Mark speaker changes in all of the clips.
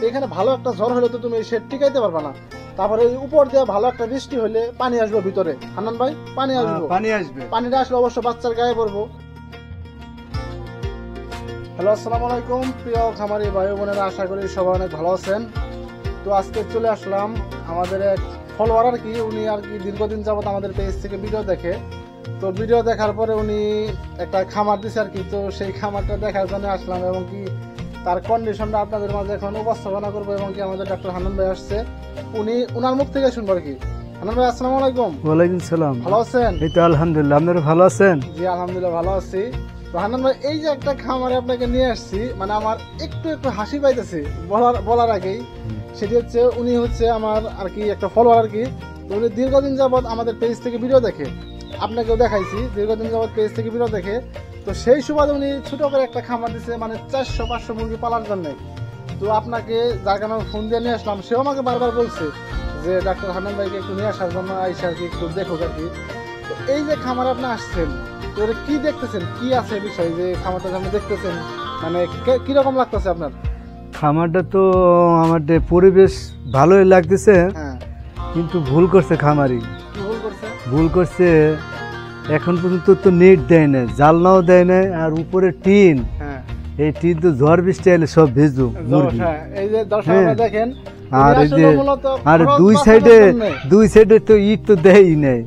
Speaker 1: এখানে ভালো একটা ঝড় হলে তো তুমি এই শেড টিকাইতে পারবে না। তারপরে এই উপর দিয়ে ভালো একটা বৃষ্টি হলে পানি আসবে ভিতরে, হান্নান ভাই পানি আসবে, পানিটা আসলে অবশ্য বাচ্চার গায়ে পড়বো। হ্যালো, আসসালামু আলাইকুম প্রিয় খামারি ভাই বোনেরা, আশা করি সবাই অনেক ভালো আছেন। তো আজকে চলে আসলাম আমাদের এক ফলোয়ার আর কি, উনি আর কি দীর্ঘদিন যাবত আমাদের পেজ থেকে ভিডিও দেখে। তো ভিডিও দেখার পরে উনি একটা খামার দিছে আর কি, তো সেই খামারটা দেখার জন্য আসলাম এবং কি তার কন্ডিশনটা আপনাদের মাঝে এখন উপস্থাপনা করবো। এবং কি আমাদের ডক্টর হান্নান ভাই আসছে, উনার মুখ থেকে শুনবো আর কি। হান্নান ভাই আসসালামু আলাইকুম।
Speaker 2: ওয়ালাইকুম সালাম।
Speaker 1: ভালো আছেন?
Speaker 2: এই তো আলহামদুলিল্লাহ, আপনারা ভালো আছেন?
Speaker 1: জি আলহামদুলিল্লাহ ভালো আছি। তো হান্নান ভাই, এই যে একটা খামারে আপনাকে নিয়ে আসছি, মানে আমার একটু একটু হাসি পাইতেছে বলার আগেই। সেটি হচ্ছে উনি হচ্ছে আমার আর কি একটা ফলোয়ার আর কি। তো উনি দীর্ঘদিন যাবৎ আমাদের পেজ থেকে ভিডিও দেখে, আপনাকেও দেখাইছি, দীর্ঘদিন যাবৎ পেজ থেকে ভিডিও দেখে। তো সেই সুবাদে উনি ছোট করে একটা খামার দিচ্ছে, মানে 400-500 মুরগি পালার জন্য। তো আপনাকে যার কারণে ফোন দিয়ে নিয়ে আসলাম, সেও আমাকে বারবার বলছে যে ডাক্তার হান্নান ভাইকে একটু নিয়ে আসার জন্য, আইসা আর কি একটু দেখুক আর কি। তো এই যে খামারে আপনি আসছেন, তো কি দেখতেছেন, কি আছে বিষয় যে খামারটা আপনি দেখতেছেন, মানে কিরকম লাগতেছে আপনার?
Speaker 2: খামারটা তো আমাদের পরিবেশ ভালোই লাগতেছে, কিন্তু ভুল করছে খামারি। ভুল করছে, এখন পর্যন্ত তো নেট দেয় না, জালনাও দেয় না, আর উপরে টিন। এই টিন তো ঝড় বৃষ্টি এলে সব ভেজু মুরগি।
Speaker 1: দেখেন,
Speaker 2: আর দুই সাইডে তো ইট তো দেয়ই নাই,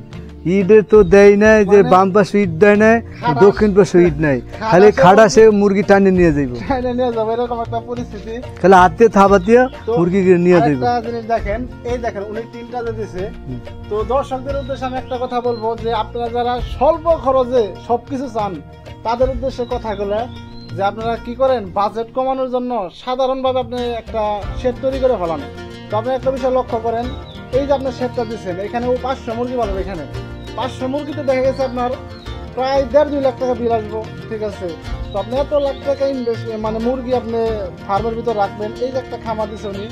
Speaker 2: ইটের তো দেয় নাই, যে বাম পাশে ইট দেয় নাই, দক্ষিণ পাশে ইট নাই, খালি খাড়া সে মুরগি টানে নিয়ে যাইব,
Speaker 1: এরকম একটা পরিস্থিতি।
Speaker 2: খালি হাতে থাবা দিয়ে মুরগি নিয়ে যাইব।
Speaker 1: দেখেন, এই দেখেন উনি টিনটা দিয়েছে। তো দর্শকদের উদ্দেশ্যে আমি একটা কথা বলবো, যে আপনারা যারা স্বল্প খরচে সবকিছু চান, তাদের উদ্দেশ্যে কথাগুলো যে আপনারা কি করেন, বাজেট কমানোর জন্য সাধারণভাবে আপনি একটা শেড তৈরি করে ফেলান। তো আপনি একটা বিষয় লক্ষ্য করেন, এই যে আপনি শেডটা দিচ্ছেন, এখানে 500 মুরগি পাবেন। এখানে 500 মুরগিতে দেখা গেছে আপনার প্রায় 1.5-2 লাখ টাকা বিল আসবো, ঠিক আছে? তো আপনি এত লাখ টাকা ইনভেস্ট, মানে মুরগি আপনি ফার্মের ভিতর রাখবেন। এই যে একটা খামার দিচ্ছে উনি,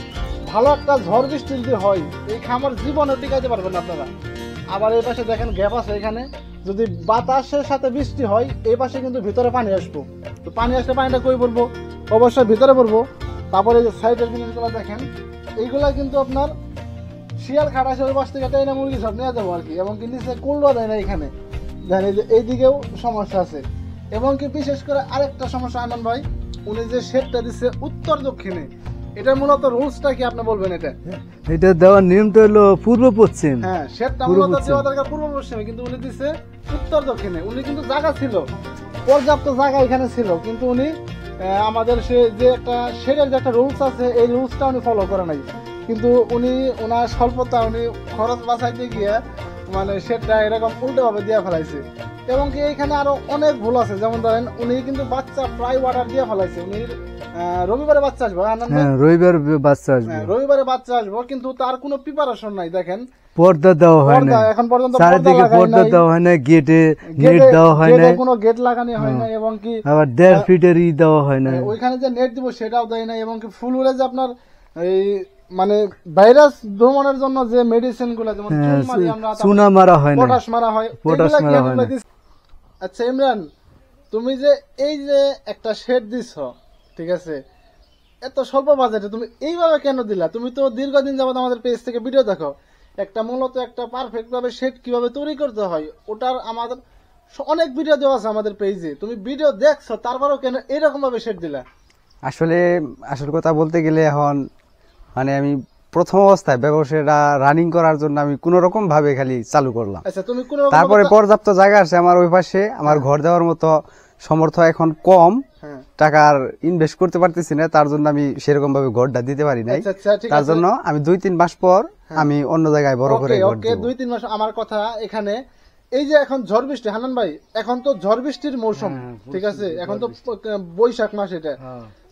Speaker 1: ভালো একটা ঝড় বৃষ্টি যদি হয়, এই খামার জীবনে টিকাইতে পারবেন আপনারা। আবার এই পাশে দেখেন গ্যাপ আছে, এখানে যদি বাতাসের সাথে বৃষ্টি হয়, এই পাশে কিন্তু ভিতরে পানি আসবো। তো পানি আসলে পানিটা কই পড়বো? অবশ্যই ভিতরে পড়বো। তারপরে যে সাইডের জিনিসগুলো দেখেন, এইগুলা কিন্তু আপনার শিয়াল খাটাসে ওই পাশ থেকে টাইনা মুরগি সব নিয়ে যাবো আর কি। এবং কি নিচে কুলডা দেয় না এখানে, জানি যে এইদিকেও সমস্যা আছে। এবং কি বিশেষ করে আরেকটা সমস্যা আনন্দ ভাই, উনি যে শেডটা দিচ্ছে উত্তর দক্ষিণে, এটা মূলত রুলসটা কি আপনি বলবেন?
Speaker 2: এটা দেওয়ার নিয়মটা হলো পূর্ব পশ্চিম।
Speaker 1: হ্যাঁ, শেডটা মূলত দেওয়া দরকার পূর্ব পশ্চিমে, কিন্তু উনি দিচ্ছে উত্তর দক্ষিণে। উনি কিন্তু জায়গা ছিল, পর্যাপ্ত জায়গা এখানে ছিল, কিন্তু উনি আমাদের সে যে একটা শেডের যে একটা রুলস আছে, এই রুলসটা উনি ফলো করে নাই। কিন্তু উনি ওনার স্বল্পতা, উনি খরচ বাঁচাইতে গিয়ে মানে শেডটা এরকম উল্টো ভাবে দিয়ে ফেলাইছে। এবং কি এইখানে আরো অনেক ভুল আছে, যেমন ধরেন উনি কিন্তু বাচ্চা প্রায় অর্ডার দিয়ে ফেলাইছে। উনি রবিবারে বাচ্চা আসবো, রবিবারে বাচ্চা আসবো, কিন্তু তার কোনো প্রিপারেশন নাই। দেখেন,
Speaker 2: পর্দা দেওয়া হয় না এখন পর্যন্ত, চারিদিকে পর্দা দেওয়া হয় না, গেটে নেট দেওয়া হয় না,
Speaker 1: কোনো গেট লাগানো হয় না, এবং কি
Speaker 2: আবার 1.5 ফিটের দেওয়া হয় না,
Speaker 1: ওইখানে যে নেট দিব সেটাও দেয় না। এবং কি ফুল উড়ে যে আপনার এই মানে ভাইরাস দমনের জন্য যে মেডিসিন গুলো, যেমন
Speaker 2: চুনা মারা হয় না,
Speaker 1: পটাশ মারা হয়। আচ্ছা ইমরান, তুমি যে এই যে একটা শেড দিছ, ঠিক আছে, এত স্বল্প বাজেটে তুমি এইভাবে কেন দিলা? তুমি তো দীর্ঘদিন যাবত আমাদের পেজ থেকে ভিডিও দেখো, একটা মূলত একটা পারফেক্ট ভাবে শেড কিভাবে তৈরি করতে হয়, ওটার আমাদের অনেক ভিডিও দেওয়া আছে আমাদের পেজে। তুমি ভিডিও দেখছো, তারপরেও কেন এরকম ভাবে শেড দিলা?
Speaker 3: আসল কথা বলতে গেলে, এখন মানে আমি প্রথম অবস্থায় ব্যবসাটা রানিং করার জন্য আমি কোন রকম ভাবে খালি চালু করলাম। তারপরে পর্যাপ্ত জায়গা আছে আমার ওই পাশে, আমার ঘর দেওয়ার মতো সমর্থ এখন কম, টাকার ইনভেস্ট করতে পারতেছি না, তার জন্য আমি সেরকম ভাবে ঘরটা দিতে পারি নাই। তার জন্য আমি 2-3 মাস পর আমি অন্য জায়গায় বড় করে ঘর দেব।
Speaker 1: 2-3 মাস। আমার কথা এখানে, এই যে এখন ঝড় বৃষ্টি, হান্নান ভাই এখন তো ঝড় বৃষ্টির মৌসুম, ঠিক আছে, এখন তো বৈশাখ মাস। এটা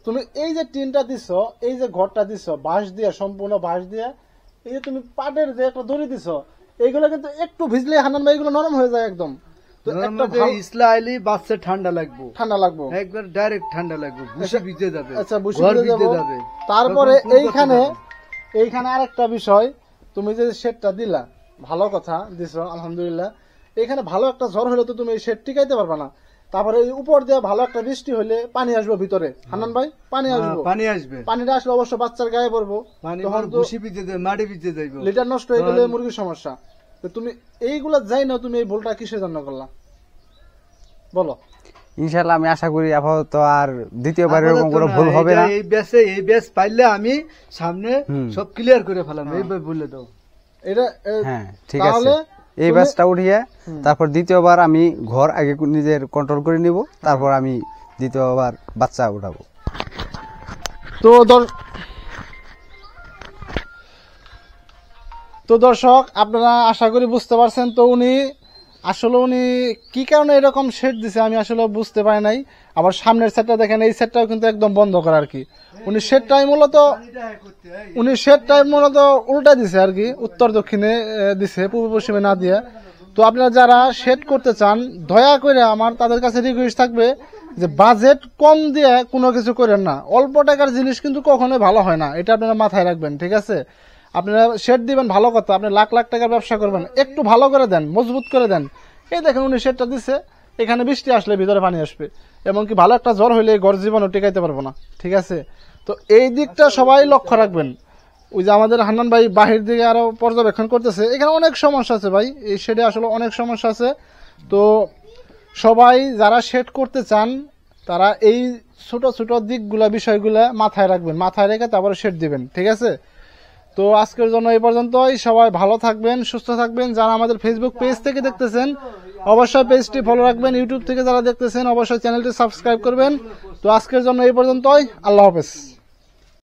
Speaker 1: তুমি এই যে টিনটা দিছ, এই যে ঘরটা দিছ বাঁশ দিয়ে, সম্পূর্ণ বাঁশ দিয়ে, এই যে তুমি পাটের যে একটা দড়ি দিছ, এইগুলো কিন্তু একটু ভিজলে হান্নান ভাই এগুলো নরম হয়ে যায় একদম। তো একটা
Speaker 2: ইসলাইলি বাচ্চা ঠান্ডা লাগবে,
Speaker 1: একবার
Speaker 2: ডাইরেক্ট ঠান্ডা লাগবে, বুঝে ভিজে যাবে।
Speaker 1: আচ্ছা, বুঝে যাবে। তারপরে এইখানে আরেকটা বিষয়, তুমি যে শেডটা দিলা, ভালো কথা দিছো আলহামদুলিল্লাহ। এখানে ভালো একটা ঝড় হলে তো তুমি এই শেড টিকাইতে পারবে না। তারপরে এই উপর দিয়ে ভালো একটা বৃষ্টি হলে পানি আসবে ভিতরে, হান্নান ভাই পানি আসবে,
Speaker 2: পানি আসবে,
Speaker 1: পানিটা আসলে অবশ্য বাচ্চার গায়ে পড়বো, তখন
Speaker 2: মাটি ভিজে যাইব,
Speaker 1: লিটার নষ্ট হয়ে গেলে মুরগির সমস্যা। তো তুমি এইগুলা যাই না, তুমি এই ভুলটা কিসের জন্য করলা বলো?
Speaker 3: ইনশাআল্লাহ আমি আশা করি আপাতত আর দ্বিতীয়বার এরকম কোনো ভুল হবে না।
Speaker 2: এই ব্যাচ পাইলে আমি সামনে সব ক্লিয়ার করে ফেলাম, এইভাবে বলে দাও।
Speaker 1: এটা
Speaker 3: হ্যাঁ ঠিক আছে, এই ব্যাচটা উঠিয়ে তারপর দ্বিতীয়বার আমি ঘর আগে নিজের কন্ট্রোল করে নিব, তারপর আমি দ্বিতীয়বার বাচ্চা উঠাবো।
Speaker 1: তো দর্শক আপনারা আশা করি বুঝতে পারছেন। তো উনি কি কারণে এরকম শেড দিছে আমি আসলে বুঝতে পারি নাই। আবার সামনের সেটটা দেখেন, এই সেটটাও কিন্তু একদম বন্ধ করা আর কি। উনি শেডটাই মূলত উল্টা দিছে আর কি, উত্তর দক্ষিণে দিছে, পূর্ব পশ্চিমে না দিয়ে। তো আপনারা যারা শেড করতে চান দয়া করে আমার তাদের কাছে রিকোয়েস্ট থাকবে যে বাজেট কম দিয়ে কোনো কিছু করেন না। অল্প টাকার জিনিস কিন্তু কখনোই ভালো হয় না, এটা আপনারা মাথায় রাখবেন, ঠিক আছে? আপনারা শেড দিবেন ভালো কথা, আপনি লাখ লাখ টাকার ব্যবসা করবেন, একটু ভালো করে দেন, মজবুত করে দেন। এই দেখেন উনি শেডটা দিচ্ছে, এখানে বৃষ্টি আসলে ভিতরে পানি আসবে, এমনকি ভালো একটা জ্বর হইলে ঘর জীবনও টিকাইতে পারবো না, ঠিক আছে? তো এই দিকটা সবাই লক্ষ্য রাখবেন। ওই যে আমাদের হান্নান ভাই বাহির দিকে আরো পর্যবেক্ষণ করতেছে, এখানে অনেক সমস্যা আছে ভাই, এই শেডে আসলে অনেক সমস্যা আছে। তো সবাই যারা শেড করতে চান তারা এই ছোট ছোট দিকগুলা বিষয়গুলা মাথায় রাখবেন, মাথায় রেখে তারপরে শেড দিবেন, ঠিক আছে? তো আজকের জন্য এই পর্যন্তই। সবাই ভালো থাকবেন, সুস্থ থাকবেন। যারা আমাদের ফেসবুক পেজ থেকে দেখতেছেন অবশ্যই পেজটি ফলো রাখবেন, ইউটিউব থেকে যারা দেখতেছেন অবশ্যই চ্যানেলটি সাবস্ক্রাইব করবেন। তো আজকের জন্য এই পর্যন্তই, আল্লাহ হাফেজ।